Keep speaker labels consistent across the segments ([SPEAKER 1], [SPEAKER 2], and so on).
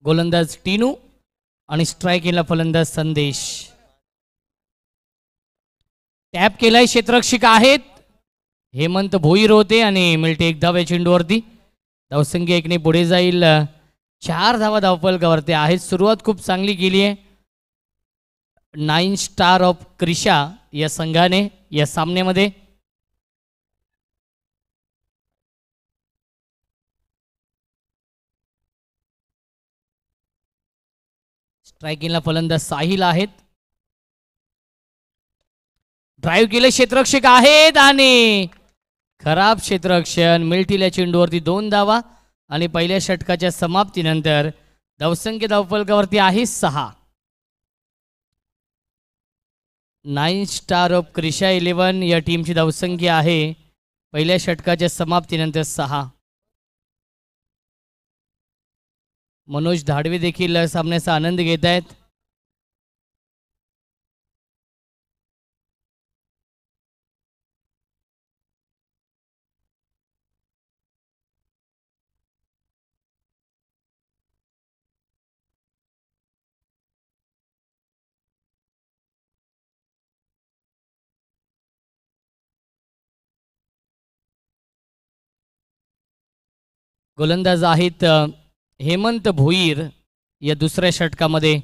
[SPEAKER 1] गोलंदाज टीनू आणि स्ट्राईक केला फलंदाज संदेश. टॅप केलाय क्षेत्ररक्षक आहेत हेमंत भोईर होते आणि मिळते एक धाव या चेंडूवरती. धावसंख्या 1ने पुढे जाईल. 4 धावा धावफलकावरती आहेत. सुरुवात खूप चांगली केली आहे 9 स्टार ऑफ क्रिशा या संघाने या सामन्यामध्ये. स्ट्रायकिंगला फलंदाज साहिल आहेत. ड्राईव्ह केले क्षेत्ररक्षक आहेत आणि खराब क्षेत्ररक्षण. मिळतील चेंडूवरती 2 धावा आणि पहिल्या षटकाच्या समाप्तीनंतर धावसंख्या धावफलकावरती आहे 6. 9 स्टार ऑफ क्रिशा 11 या टीमची धावसंख्या आहे पहिल्या षटकाच्या समाप्तीनंतर 6. मनोज धाडवे देखील सामन्याचा आनंद घेत आहेत. गोलंदाज आहेत हेमंत भोईर या दुसऱ्या षटकामध्ये.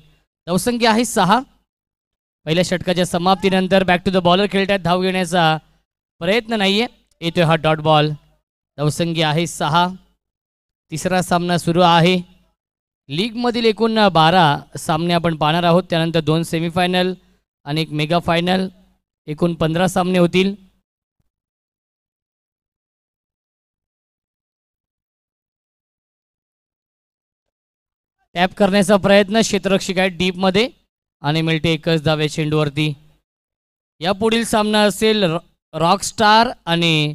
[SPEAKER 1] धावसंख्या आहे 6. पहिल्या षटकाच्या समाप्तीनंतर बॅक टू द बॉलर खेळतात. धाव घेण्याचा प्रयत्न नाहीये. येतोय हा डॉट बॉल. धावसंख्या आहे 6. तिसरा सामना सुरू आहे. लीगमधील एकूण 12 सामने आपण पाहणार आहोत. त्यानंतर 2 सेमीफायनल आणि 1 मेगा फायनल. एकूण 15 सामने होतील. टॅप करण्याचा प्रयत्न क्षेत्ररक्षक आहे डीपमध्ये आणि मिळते एकच धाव या चेंडूवरती. या पुढील सामना असेल रॉकस्टार आणि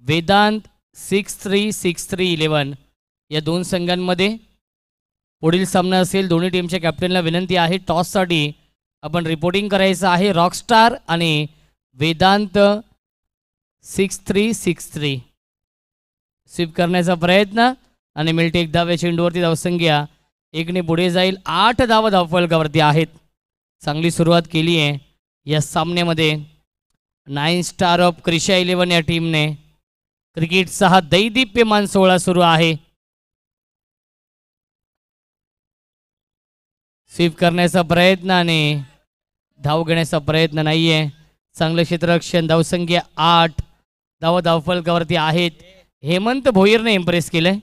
[SPEAKER 1] वेदांत 636311 या 2 संघांमध्ये. पुढील सामना असेल. दोन्ही टीमच्या कॅप्टनला विनंती आहे टॉससाठी आपण रिपोर्टिंग करायचं आहे. रॉकस्टार आणि वेदांत 6363 स्वीप करण्याचा प्रयत्न आणि मिळते एक धाव या चेंडूवरती. धावसंख्या 1ने पुढे जाईल. 8 धावा धावफलकावरती आहेत. चांगली सुरुवात केली आहे या सामन्यामध्ये 9 स्टार ऑफ क्रिशा 11 या टीमने. क्रिकेटचा हा दैदिप्यमान सोहळा सुरू आहे. स्वीप करण्याचा प्रयत्न आणि धाव घेण्याचा प्रयत्न नाहीये. चांगलं क्षेत्ररक्षण. धावसंख्या 8 धावा धावफलकावरती आहेत. हेमंत भोईरने इम्प्रेस केलंय.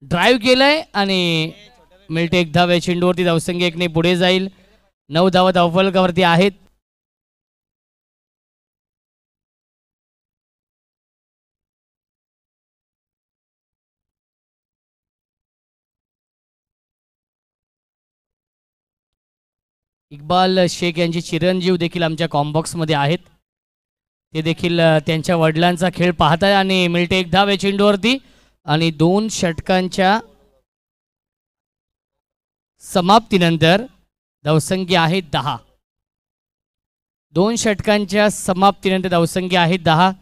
[SPEAKER 1] ड्राईव्ह केलंय आणि मिळते एक धाव या चेंडूवरती. धावसंख्या 1ने पुढे जाईल. 9 धावा धावफलकावरती आहेत. इक्बाल शेख यांचे चिरंजीव देखील आमच्या कॉम्बॉक्समध्ये आहेत. ते देखील त्यांच्या वडिलांचा खेळ पाहताय आणि मिळते एक धाव या चेंडूवरती आणि 2 षटकांच्या समाप्तीनंतर धावसंख्या आहे 10. 2 षटकांच्या समाप्तीनंतर धावसंख्या आहे 10.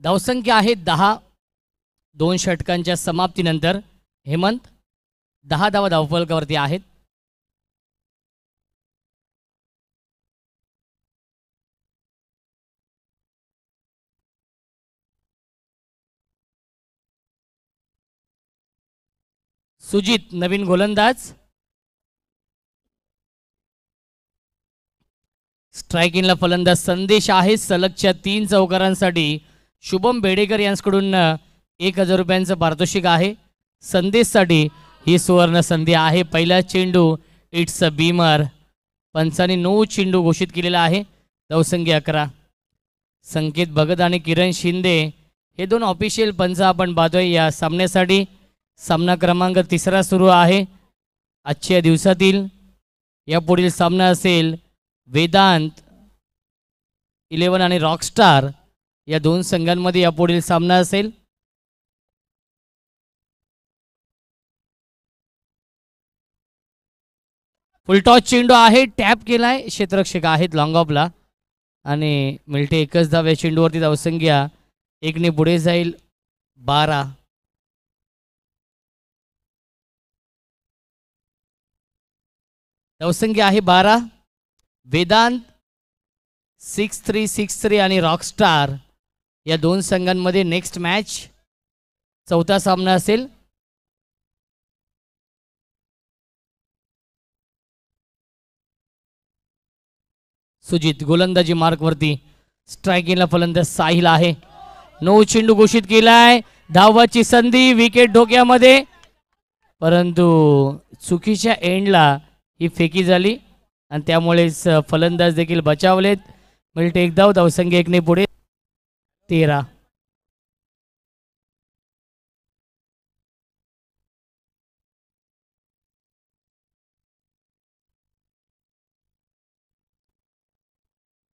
[SPEAKER 1] धावसंख्या आहे 10. 2 षटकांच्या समाप्तीनंतर हेमंत 10 धावा धावफलकावरती आहेत. सुजित नवीन गोलंदाज. स्ट्रायकिंगला फलंदाज संदेश आहे. सलगच्या 3 चौकारांसाठी शुभम बेडेकर यांच्याकडून 1000 रुपयांचं पारितोषिक आहे. संदेशसाठी ही सुवर्ण संधी आहे. पहिला चेंडू इट्स अ बीमर. पंचांनी 9 चेंडू घोषित केलेला आहे. धावसंख्या 11. संकेत भगत आणि किरण शिंदे हे दोन ऑफिशियल पंच आपण पाहतोय या सामन्यासाठी. सामना क्रमांक 3 सुरू आहे आजच्या दिवसातील. यापुढील सामना असेल वेदांत 11 आणि रॉकस्टार या दोन संघांमध्ये यापुढील सामना असेल. फुलटॉस चेंडू आहे, टॅप केलाय, क्षेत्ररक्षक आहेत लॉंग ऑफला आणि मिळते एकच धाव. या चेंडूवरती धावसंख्या 1ने पुढे जाईल. 12. धावसंख्या आहे 12. वेदांत 6-3 आणि रॉकस्टार या दोन संघांमध्ये नेक्स्ट मॅच चौथा सामना असेल. सुजित गोलंदाजी मार्कवरती. स्ट्रायकिंगला फलंदाज साहिल आहे. 9 चेंडू घोषित केलाय. धावाची संधी, विकेट डोक्यामध्ये, परंतु चुकीच्या एंडला ही फेकी झाली आणि त्यामुळेच फलंदाज देखील बचावलेत. मिळते एक धाव. धावसंख्या 1ने पुढे. 13.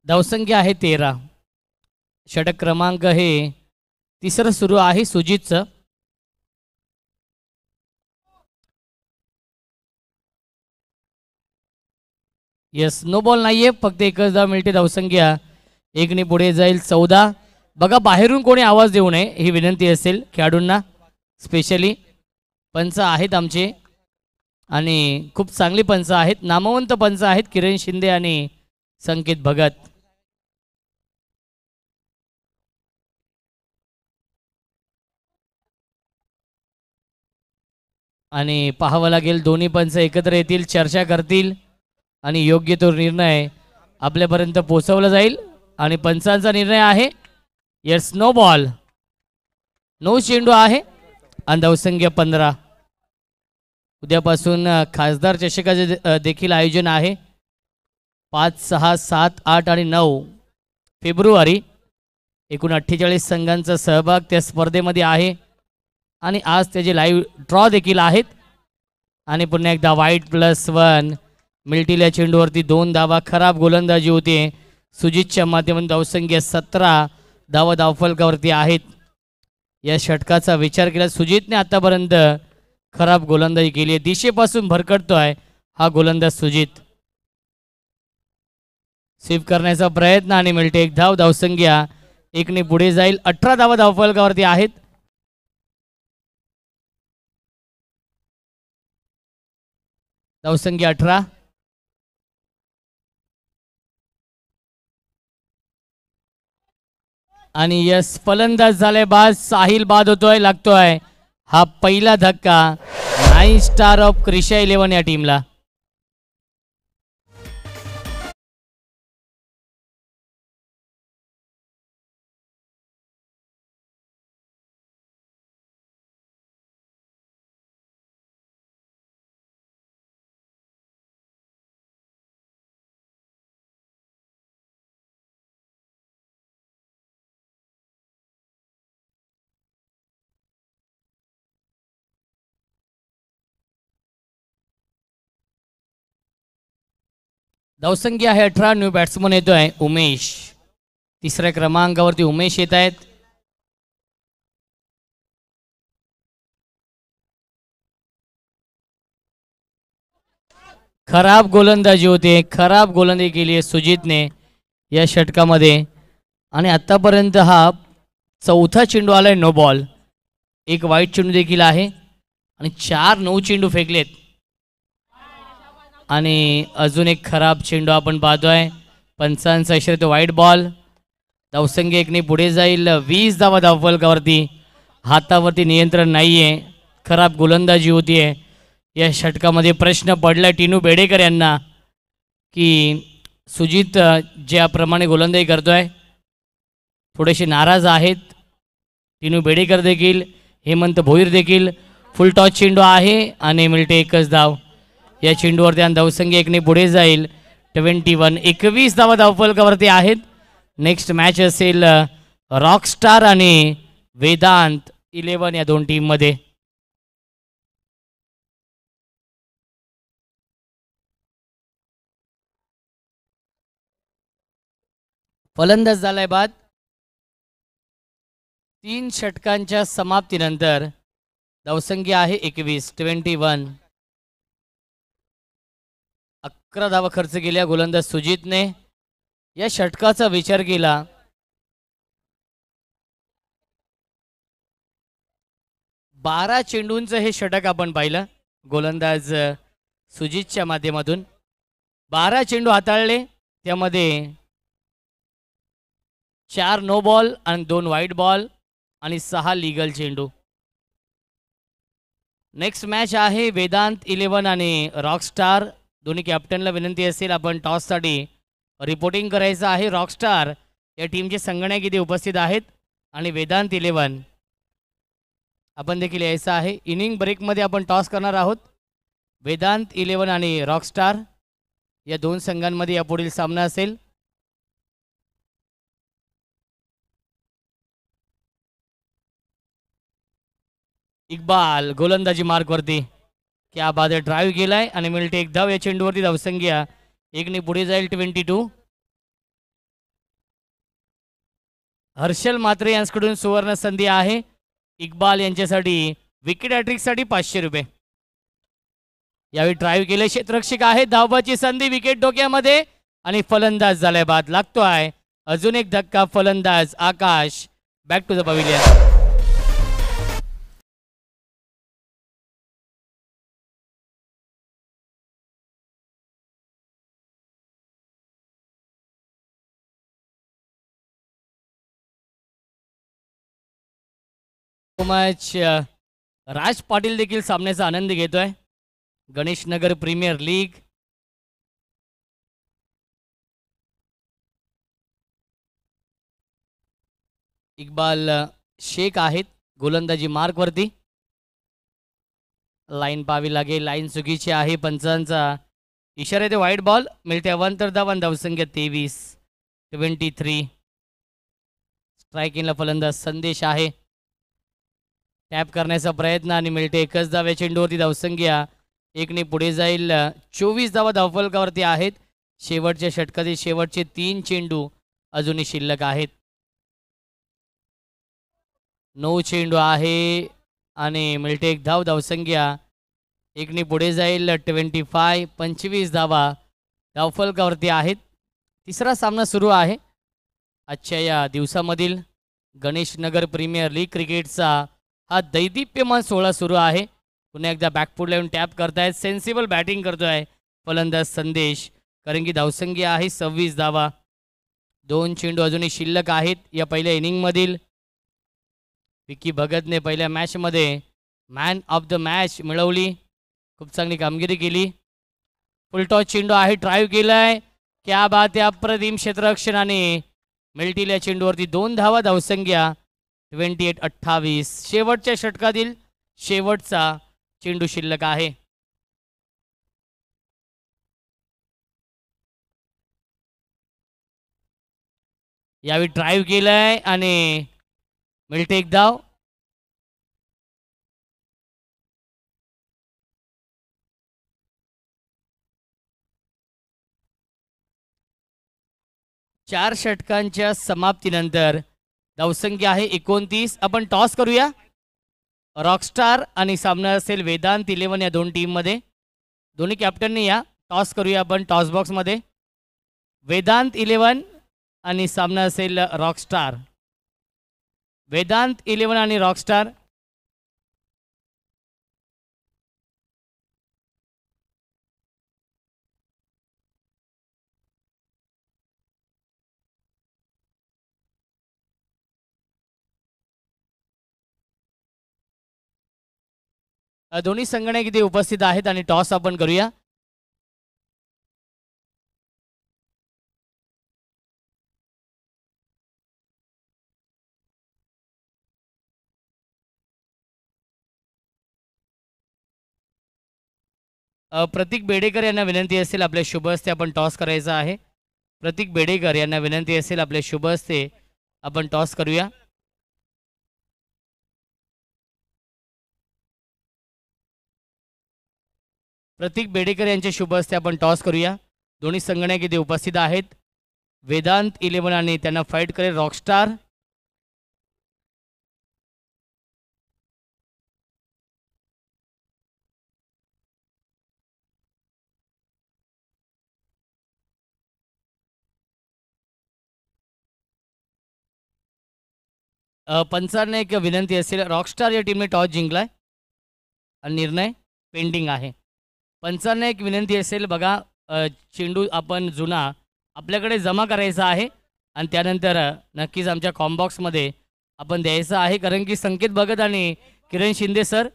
[SPEAKER 1] धावसंख्या आहे 13. षटक क्रमांक हे 3 सुरू आहे सुजितचं. यस, नो बॉल नाहीये, फक्त एकच धाव मिळते. धावसंख्या 1ने पुढे जाईल. 14. बघा बाहेरून कोणी आवाज देऊ नये ही विनंती असेल खेळाडूंना. स्पेशली पंच आहेत आमचे आणि खूप चांगली पंच आहेत, नामवंत पंच आहेत किरण शिंदे आणि संकेत भगत. आणि पाहावं लागेल दोन्ही पंच एकत्र येतील, चर्चा करतील आणि योग्य तो निर्णय आपल्यापर्यंत पोहोचवला जाईल. आणि पंचांचा निर्णय आहे यस, नो बॉल, 9 चेंडू आहे आणि धावसंख्या 15. उद्यापासून खासदार चषकाचे देखील आयोजन आहे. 5, 6, 7, 8 आणि 9 फेब्रुवारी एकूण 48 संघांचा सहभाग त्या स्पर्धेमध्ये आहे आणि आज त्याचे लाईव्ह ड्रॉ देखील आहेत. आणि पुन्हा एकदा वाईट +1 मिल्टील या चेंडूवरती 2 धावा. खराब गोलंदाजी होते सुजितच्या माध्यमातून. धावसंख्या 17 धावा धावफलकावरती आहेत. या षटकाचा विचार केला सुजितने आतापर्यंत खराब गोलंदाजी केली आहे. दिशेपासून भरकटतोय हा गोलंदाज सुजित. स्वीप करण्याचा प्रयत्न आणि मिळते एक धाव. धावसंख्या 1ने पुढे जाईल. 18 धावा धावफलकावरती आहेत. धावसंख्या 18. आणि यस, फलंदाज झाले बाद. साहिल बाद होतोय, लागतोय हा पहिला धक्का 9 स्टार ऑफ क्रिशा 11 या टीमला. धावसंख्या आहे 18. न्यू बॅट्समन येतोय उमेश. 3ऱ्या क्रमांकावरती उमेश येत आहेत. खराब गोलंदाजी होते, खराब गोलंदाजी केली आहे सुजितने या षटकामध्ये आणि आतापर्यंत हा चौथा चेंडू आलाय नो बॉल. एक वाईट चेंडू देखील आहे आणि 4 9 चेंडू फेकलेत आणि अजून एक खराब चेंडू आपण पाहतोय. पंचांचा इशारा तो वाईट बॉल. धावसंख्या 1ने पुढे जाईल. 20 धावा धावफलकावरती. हातावरती नियंत्रण नाहीये, खराब गोलंदाजी होतीये. या षटकामध्ये प्रश्न पडला टिनू बेडेकर यांना की सुजित ज्याप्रमाणे गोलंदाजी करतोय थोडेसे नाराज आहेत. टिनू बेडेकर देखील, हेमंत भोईर देखील. फुल टॉस चेंडू आहे आणि मिळते एकच धाव. या चेंडूवरती धावसंख्या 1ने पुढे जाईल. 21. 21 धावा धावफलकावरती आहेत. नेक्स्ट मॅच असेल रॉकस्टार आणि वेदांत 11 या दोन टीममध्ये. फलंदाज झालाय बाद. 3 षटकांच्या समाप्तीनंतर धावसंख्या आहे 21. 21. 11 धावा खर्च केल्या गोलंदाज सुजितने. या षटकाचा विचार केला 12 चेंडूंचं हे षटक आपण पाहिलं गोलंदाज सुजितच्या माध्यमातून. 12 चेंडू हाताळले, त्यामध्ये 4 नो बॉल आणि 2 वाईट बॉल आणि 6 लीगल चेंडू. नेक्स्ट मॅच आहे वेदांत 11 आणि रॉकस्टार. दोन्ही कॅप्टनला विनंती असेल आपण टॉससाठी रिपोर्टिंग करायचं आहे. रॉकस्टार या टीमचे संगणक इथे उपस्थित आहेत आणि वेदांत 11 आपण देखील यायचं आहे. इनिंग ब्रेकमध्ये आपण टॉस करणार आहोत. वेदांत 11 आणि रॉकस्टार या दोन संघांमध्ये यापुढील सामना असेल. इक्बाल गोलंदाजी मार्कवरती, क्या बाद आहे. ड्राईव्ह केलाय आणि मिळते एक धाव. या चेंडूवरती धावसंख्या 1 पुढे जाईल. 22. हर्षल मात्रे यांच्याकडून सुवर्ण संधी आहे. इक्बाल यांच्यासाठी विकेट हॅट्रिकसाठी 500 रुपये. यावेळी ड्राईव्ह केले, क्षेत्ररक्षक आहे. धावबाची संधी, विकेट डोक्यामध्ये आणि फलंदाज झालाय बाद. लागतो आहे अजून एक धक्का. फलंदाज Akash back to the pavilion. मच राज पाटील देखील सामन्याचा आनंद घेतोय. Ganesh Nagar premier league. इक्बाल शेख आहेत गोलंदाजी मार्कवरती. लाईन पाहावी लागेल, लाईन चुकीची आहे. पंचांचा इशारा येते वाईट बॉल. मिळते अवांतर धाव आणि धावसंख्या 23. 23. स्ट्रायकिंगला फलंदाज संदेश आहे. टॅप करण्याचा प्रयत्न आणि मिळते एकच धाव. या चेंडूवरती धावसंख्या 1 पुढे जाईल. 24 धावा धावफलकावरती आहेत. शेवटच्या षटकातील शेवटचे 3 चेंडू अजूनही शिल्लक आहेत. 9 चेंडू आहे आणि मिळते एक धाव. धावसंख्या 1 पुढे जाईल. 25. 25 धावा धावफलकावरती आहेत. तिसरा सामना सुरू आहे आजच्या या दिवसामधील गणेश नगर प्रीमियर लीग क्रिकेटचा हा दैदिप्यमान सोहळा सुरू आहे. पुन्हा एकदा बॅकफूट लावून टॅप करतायत. सेन्सिबल बॅटिंग करतोय फलंदाज संदेश, कारण की धावसंख्या आहे 26 धावा. 2 चेंडू अजूनही शिल्लक आहेत. या पहिल्या इनिंगमधील विकी भगतने पहिल्या मॅचमध्ये मॅन ऑफ द मॅच मिळवली. खूप चांगली कामगिरी केली. फुलटॉस चेंडू आहे, ड्राईव्ह केलाय. क्या बात आहे. अप्रतिम क्षेत्ररक्षणाने मिळतील या चेंडूवरती 2 धावा. धावसंख्या 28. शेवटच्या षटकातील शेवटचा चेंडू शिल्लक आहे. यावेळी ड्राईव्ह केलाय आणि मिळते एक धाव. चार षटकांच्या समाप्तीनंतर धावसंख्या आहे 29. आपण टॉस करूया. रॉकस्टार आणि सामना असेल वेदांत 11 या दोन टीममध्ये. दोन्ही कॅप्टनने या टॉस करूया आपण टॉस बॉक्समध्ये. वेदांत 11 आणि सामना असेल रॉकस्टार. वेदांत 11 आणि रॉकस्टार. दोन्ही संघटना इथे उपस्थित आहेत आणि टॉस आपण करूया. प्रतीक बेडेकर यांना विनंती असेल आपल्या शुभ हस्ते आपण टॉस करायचा आहे. प्रतीक बेडेकर यांना विनंती असेल आपल्या शुभ हस्ते आपण टॉस करूया. प्रतीक बेडेकर यांच्या शुभ हस्ते आपण टॉस करूया. दोन्ही संगणक इथे उपस्थित आहेत. वेदांत 11 आणि त्यांना फाईट करेल रॉकस्टार. पंचांना एक विनंती असेल. रॉकस्टार या टीमने टॉस जिंकलाय आणि निर्णय पेंडिंग आहे. पंचांना एक विनंती असेल बघा, चेंडू आपण जुना आपल्याकडे जमा करायचा आहे आणि त्यानंतर नक्कीच आमच्या कॉम्बॉक्समध्ये आपण द्यायचा आहे. कारण की संकेत भगत आणि किरण शिंदे सर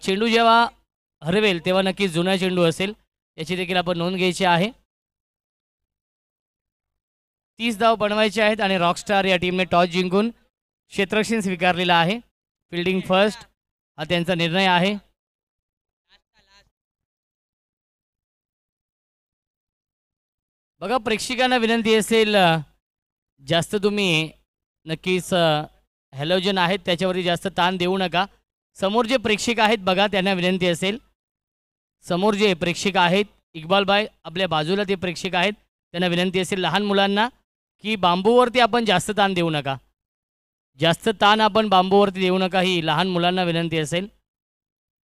[SPEAKER 1] चेंडू जेव्हा हरवेल तेव्हा नक्कीच जुना चेंडू असेल याची देखील आपण नोंद घ्यायची आहे. 30 धाव बनवायचे आहेत आणि रॉकस्टार या टीमने टॉस जिंकून क्षेत्ररक्षण स्वीकारलेला आहे. फिल्डिंग फर्स्ट हा त्यांचा निर्णय आहे. बघा प्रेक्षकांना विनंती असेल, जास्त तुम्ही नक्कीच हॅलोजन आहेत त्याच्यावरती जास्त ताण देऊ नका. समोर जे प्रेक्षक आहेत बघा त्यांना विनंती असेल, समोर जे प्रेक्षक आहेत इक्बालबाई आपल्या बाजूला ते प्रेक्षक आहेत त्यांना विनंती असेल लहान मुलांना की बांबूवरती आपण जास्त ताण देऊ नका. जास्त ताण आपण बांबूवरती देऊ नका ही लहान मुलांना विनंती असेल.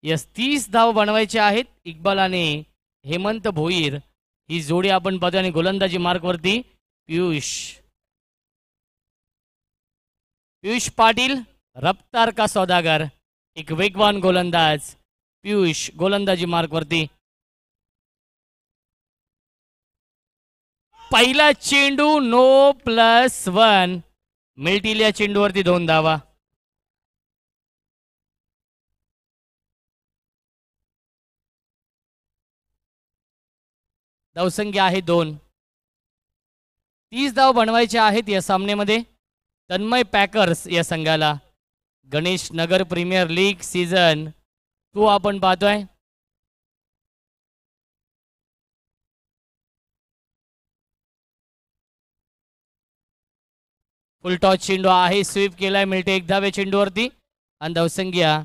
[SPEAKER 1] यस 30 धाव बनवायचे आहेत. इक्बाल आणि हेमंत भोईर ही जोडी आपण पाहतो आणि गोलंदाजी मार्कवरती पियुष पाटील रफ्तार का सौदागर एक वेगवान गोलंदाज. पियुष गोलंदाजी मार्कवरती. पहिला चेंडू नो +1 मिळतील या चेंडूवरती 2 धावा. धावसंख्या आहे 2. 30 धाव बनवायचे आहेत या सामन्यामध्ये. तन्मय पॅकर्स या संघाला Ganesh Nagar premier league season 2 आपण पाहतोय. फुल टॉस चेंडू आहे, स्वीप केलाय, मिळते 1 धाव या चेंडूवरती आणि धावसंख्या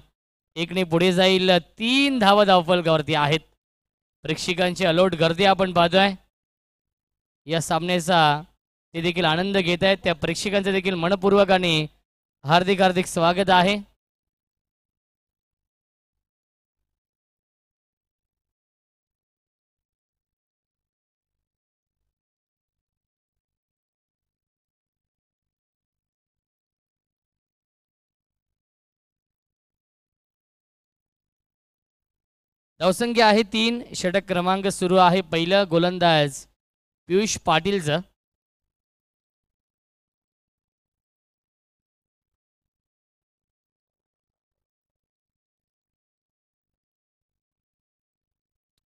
[SPEAKER 1] 1ने पुढे जाईल. 3 धावा धावफलकावरती आहेत. प्रेक्षकांची अलोट गर्दी आपण पाहतोय. या सामन्याचा ते देखील आनंद घेत आहेत. त्या प्रेक्षकांचं देखील मनपूर्वक आणि हार्दिक हार्दिक स्वागत आहे. धावसंख्या आहे 3. षटक क्रमांक सुरू आहे. पहिलं गोलंदाज पियुष पाटीलचं.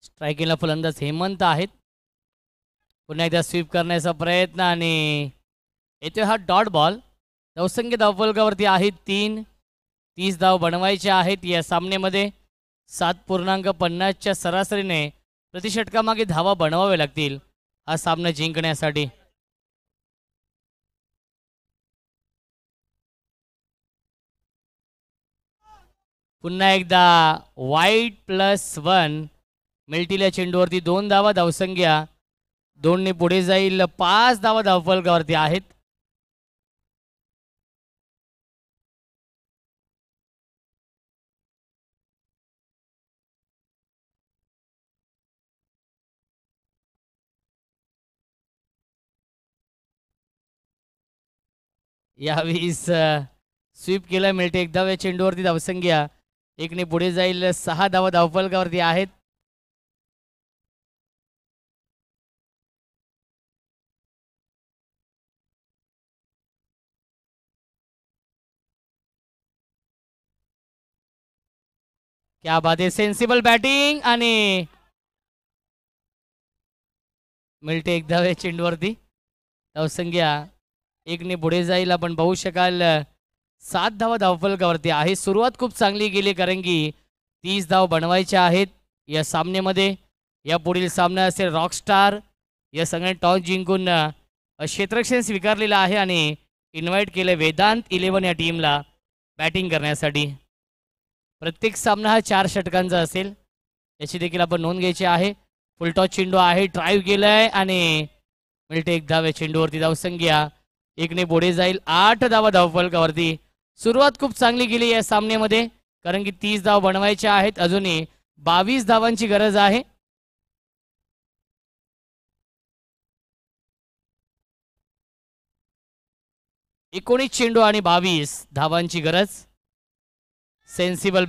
[SPEAKER 1] स्ट्रायकिंगला फलंदाज हेमंत आहेत. पुन्हा एकदा स्वीप करण्याचा प्रयत्न आणि येतोय हा डॉट बॉल. धावसंख्या धावफलकावरती आहे 3. 30 धाव बनवायचे आहेत या सामन्यामध्ये. 7.50च्या सरासरीने प्रतिषटकामागे धावा बनवावे लागतील हा सामना जिंकण्यासाठी. पुन्हा एकदा वाईट +1 मिळतील या चेंडूवरती 2 धावा. धावसंख्या 2ने पुढे जाईल. 5 धावा धावफलकावरती आहेत. यावेळीस स्वीप केला, मिळते 1 धाव या चेंडूवरती. धावसंख्या 1ने पुढे जाईल. 6 धावा धावफलकावरती आहेत. क्या बात आहे, सेन्सिबल बॅटिंग आणि मिळते 1 धाव या चेंडूवरती. धावसंख्या 1ने पुढे जाईल. आपण पाहू शकाल 7 धावा धावफलकावरती आहे. सुरुवात खूप चांगली गेली कारण की 30 धाव बनवायच्या आहेत. या सामन्यामध्ये. या पुढील सामना असेल रॉकस्टार या सगळ्यांनी टॉस जिंकून क्षेत्ररक्षण स्वीकारलेलं आहे आणि इन्व्हाइट केलं वेदांत 11 या टीमला बॅटिंग करण्यासाठी. प्रत्येक सामना हा 4 षटकांचा असेल याची देखील आपण नोंद घ्यायची आहे. फुलटॉस चेंडू आहे, ड्राईव्ह केलाय आणि मिळते एक धाव. या चेंडूवरती धावसंख्या 1ने पुढे जाईल. 8 धावा धावफलकावरती. सुरुवात खूप चांगली गेली या सामन्यामध्ये कारण की 30 धाव बनवायच्या आहेत. अजूनही 22 धावांची गरज आहे. एकोणीस चेंडू आणि 22 धावांची गरज. सेन्सिबल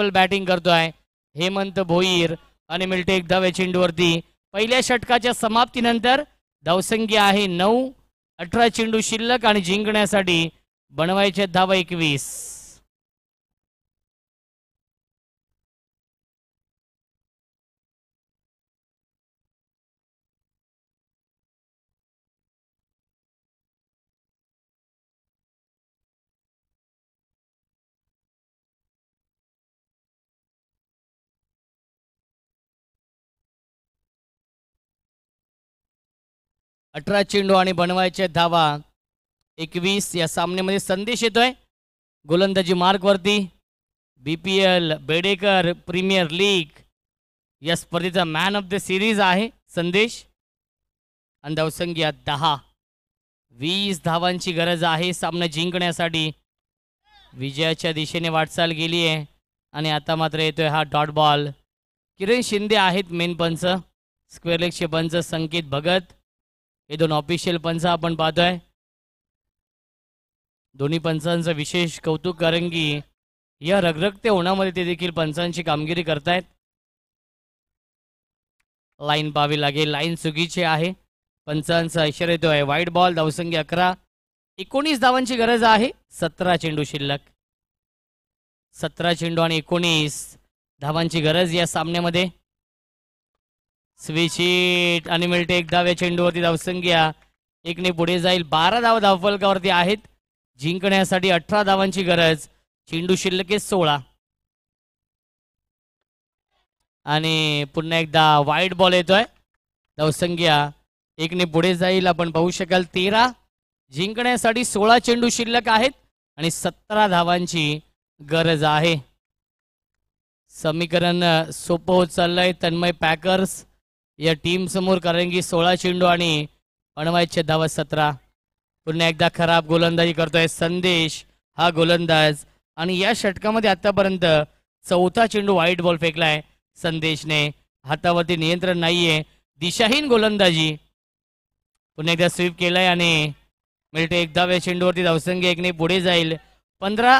[SPEAKER 1] बॅटिंग करतोय हेमंत भोईर आणि मिळते एक धाव या चेंडूवरती. पहिल्या षटकाच्या समाप्तीनंतर धावसंख्या आहे 9. 18 चेंडू शिल्लक आणि जिंकण्यासाठी बनवायचे धावा 21. अठरा चेंडू आणि बनवायचे धावा 21. या सामन्यामध्ये संदेश येतोय गोलंदाजी मार्कवरती. BPL बेडेकर प्रीमियर लीग या स्पर्धेचा मॅन ऑफ द सिरीज आहे संदेश. आणि धावसंख्या 10. 20 धावांची गरज आहे सामना जिंकण्यासाठी. विजयाच्या दिशेने वाटचाल गेली आहे आणि आता मात्र येतोय हा डॉट बॉल. किरण शिंदे आहेत मेन पंच. स्क्वेअर लेगचे पंच संकेत भगत. हे दोन ऑफिशियल पंच आपण पाहतोय. दोन्ही पंचांचं विशेष कौतुक कारण की या रगरगत्या उन्हामध्ये ते देखील पंचांची कामगिरी करतायत. लाईन पाहावी लागेल. लाईन चुकीची आहे. पंचांचा इशारा येतोय वाईट बॉल. धावसंख्या 11. 19 धावांची गरज आहे. 17 चेंडू शिल्लक. 17 चेंडू आणि 19 धावांची गरज या सामन्यामध्ये. स्विच हिट आणि मिळते एक धाव. या चेंडूवरती धावसंख्या 1ने पुढे जाईल. 12 धाव धावफलकावरती आहेत. जिंकण्यासाठी 18 धावांची गरज. चेंडू शिल्लक 16. आणि पुन्हा एकदा वाईट बॉल येतोय. धावसंख्या 1ने पुढे जाईल. आपण पाहू शकाल 13. जिंकण्यासाठी 16 चेंडू शिल्लक आहेत आणि 17 धावांची गरज आहे. समीकरण सोपं होत चाललंय तन्मय पॅकर्स या टीम समोर कारण की 16 चेंडू आणि बनवायचे धावा 17. पुन्हा एकदा खराब गोलंदाजी करतोय संदेश हा गोलंदाज. आणि या षटकामध्ये आतापर्यंत 4था चेंडू वाईट बॉल फेकलाय संदेशने. हातावरती नियंत्रण नाहीये. दिशाहीन गोलंदाजी. पुन्हा एकदा स्वीप केलाय आणि मिळते एक धाव. या चेंडूवरती धावसंख्या 1ने पुढे जाईल. 15.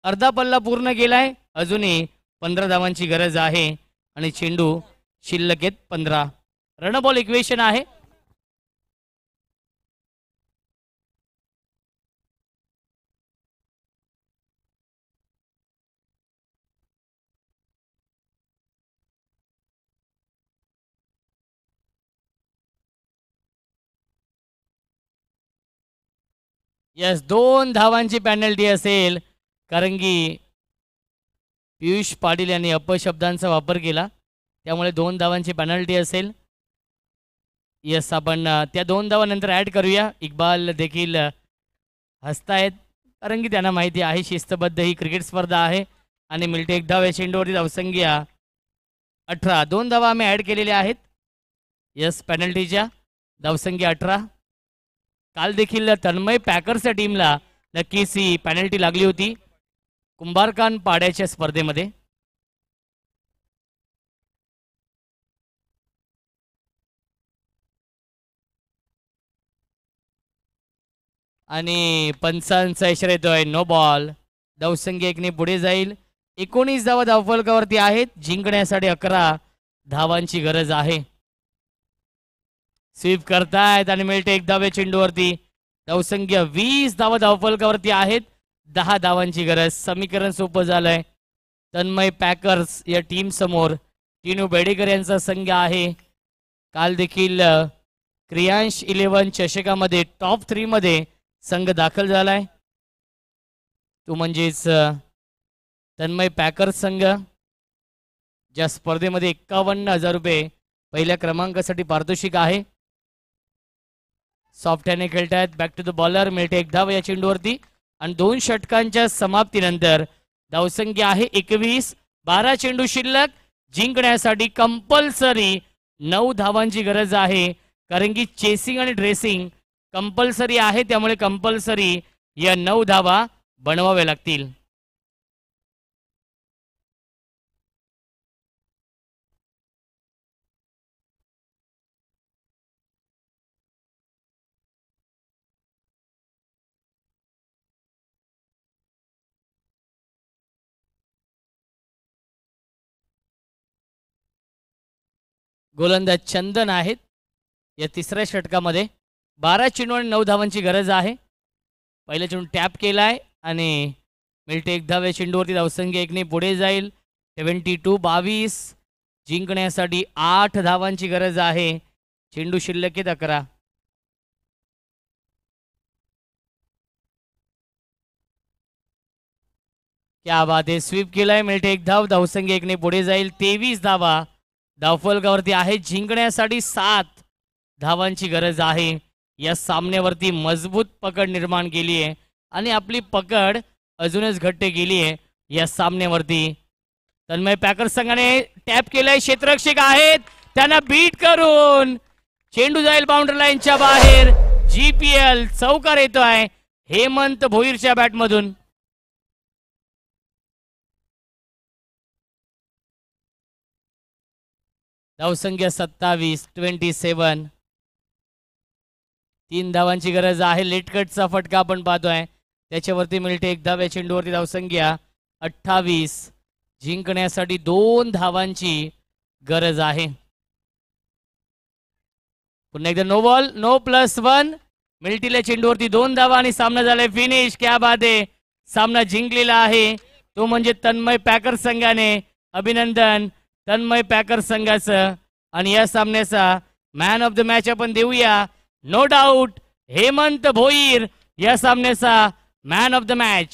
[SPEAKER 1] अर्धा पल्ला पूर्ण केलाय. अजूनही 15 धावांची गरज आहे आणि चेंडू शिल्लक आहेत 15. रणबॉल इक्वेशन आहे. यस 2 धावांची पेनल्टी असेल कारण की पियुष पाटील यांनी अपशब्दांचा वापर केला त्यामुळे 2 धावांची पेनल्टी असेल. यस आपण त्या 2 धावानंतर ॲड करूया. इक्बाल देखील हसतायत कारण की त्यांना माहिती आहे शिस्तबद्ध ही क्रिकेट स्पर्धा आहे. आणि मिळते एक धाव. या चेंडूवरती धावसंख्या 18. 2 धावा आम्ही ॲड केलेल्या आहेत. यस पेनल्टीच्या. धावसंख्या 18. काल देखील तन्मय पॅकर्सच्या टीमला नक्कीच ही पेनल्टी लागली होती कुंभारखान पाड्याच्या स्पर्धेमध्ये. आणि पंचांचा इशारा येतोय नो बॉल. धावसंख्या 1ने पुढे जाईल. 19 धावा धावफलकावरती आहेत. जिंकण्यासाठी 11 धावांची गरज आहे. स्वीप करतायत आणि मिळते एक धाव. या चेंडूवरती धावसंख्या 20 धावा धावफलकावरती आहेत. 10 धावांची गरज. समीकरण सोपं झालंय. तन्मय पॅकर्स या टीम समोर टिनू बेडेकर यांचा संघ आहे. काल देखील क्रियांश 11 चषकामध्ये टॉप 3 मध्ये संघ दाखल झालाय. तो म्हणजेच तन्मय पॅकर्स संघ. ज्या स्पर्धेमध्ये 51,000 रुपये पहिल्या क्रमांकासाठी पारितोषिक आहे. सॉफ्ट हँडने खेळतायत. Back to the bowler. मिळते एक धाव या चेंडूवरती आणि 2 षटकांच्या समाप्तीनंतर धावसंख्या आहे 21. 12 चेंडू शिल्लक. जिंकण्यासाठी कंपल्सरी 9 धावांची गरज आहे, कारण की चेसिंग आणि ड्रेसिंग कंपल्सरी आहे. त्यामुळे कंपल्सरी या 9 धावा बनवाव्या लागतील. गोलंदाज चंदन आहेत या तिसऱ्या षटकामध्ये. 12 चेंडू आणि 9 धावांची गरज आहे. पहिला चेंडू टॅप केलाय आणि मिळते एक धाव. या चेंडूवरती धावसंख्या 1ने पुढे जाईल. 22. जिंकण्यासाठी 8 धावांची गरज आहे. चेंडू शिल्लक आहेत 11. क्या बात आहे. स्वीप केलाय. मिळते एक धाव. धावसंख्या 1ने पुढे जाईल. 23 धावा धावफलकावरती आहे. जिंकण्यासाठी 7 धावांची गरज आहे. या सामन्यावरती मजबूत पकड निर्माण केली आहे आणि आपली पकड अजूनच घट्ट केली आहे या सामन्यावरती. तन्मय पॅकर संघाने टॅप केलाय. क्षेत्ररक्षक आहेत, त्यांना बीट करून चेंडू जाईल बाउंड्री लाईनच्या बाहेर. GPL चौकार येतोय हेमंत भोईरच्या बॅटमधून. धावसंख्या 27. 3 धावांची गरज आहे. लेटकटचा फटका आपण पाहतोय, त्याच्यावरती मिळते एक धाव. या चेंडूवरती धावसंख्या 28. जिंकण्यासाठी 2 धावांची गरज आहे. पुन्हा एकदा नो बॉल. नो +1. मिल्टीला चेंडूवरती 2 धावा आणि सामना झालाय फिनिश. क्या बात आहे. सामना जिंकलेला आहे तो म्हणजे तन्मय पॅकर संघाने. अभिनंदन तन्मय पॅकर संघाचं. आणि या सामन्याचा मॅन ऑफ द मॅच आपण देऊया. नो डाऊट हेमंत भोईर या सामन्याचा मॅन ऑफ द मॅच.